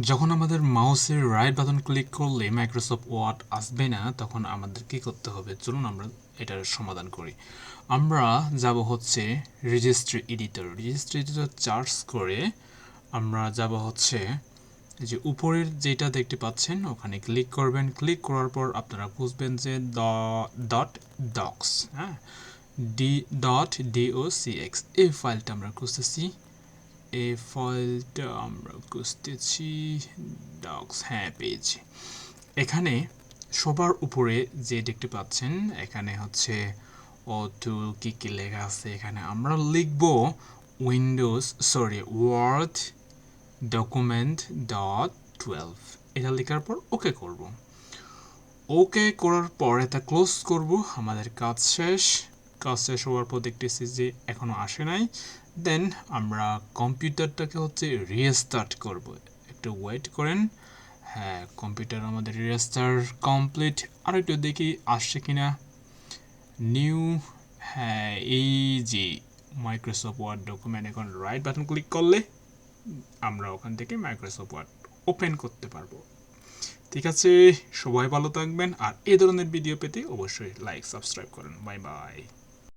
যখন আমাদের মাউসের রাইট বাটন ক্লিক করলে মাইক্রোসফট ওয়ার্ড আসবে না, তখন আমাদের কী করতে হবে? চলুন আমরা এটার সমাধান করি। আমরা যাব হচ্ছে রেজিস্ট্রি এডিটর চার্জ করে আমরা যাব হচ্ছে এই যে উপরের যেটা দেখতে পাচ্ছেন ওখানে ক্লিক করবেন। ক্লিক করার পর আপনারা বুঝবেন যে ডট ডক্স, হ্যাঁ, docs এই ফাইলটা আমরা খুঁজতেছি। এই ফাইলটা আমরা খুঁজতেছি ডক্স, হ্যাঁ পেয়েছি। এখানে সবার উপরে যে দেখতে পাচ্ছেন এখানে হচ্ছে টুল কি কি লেখা আছে। এখানে আমরা লিখব ওয়ার্ড ডকুমেন্ট ডট 12। এটা লেখার পর ওকে করব। ওকে করার পর এটা ক্লোজ করব। আমাদের কাজ শেষ। কাজ শেষ হওয়ার পর দেখতেছি যে এখনো আসে নাই। দেন আমরা কম্পিউটারটাকে হচ্ছে রিস্টার্ট করব। একটু ওয়েট করেন। হ্যাঁ, কম্পিউটার আমাদের রিস্টার্ট কমপ্লিট। আর একটু দেখি আসছে কিনা। নিউ, হ্যাঁ এই যে মাইক্রোসফট ওয়ার্ড ডকুমেন্ট। এখন রাইট বাটন ক্লিক করলে আমরা ওখান থেকে মাইক্রোসফট ওয়ার্ড ওপেন করতে পারবো। ঠিক আছে, সবাই ভালো থাকবেন। আর এই ধরনের ভিডিও পেতে অবশ্যই লাইক সাবস্ক্রাইব করেন। Bye bye.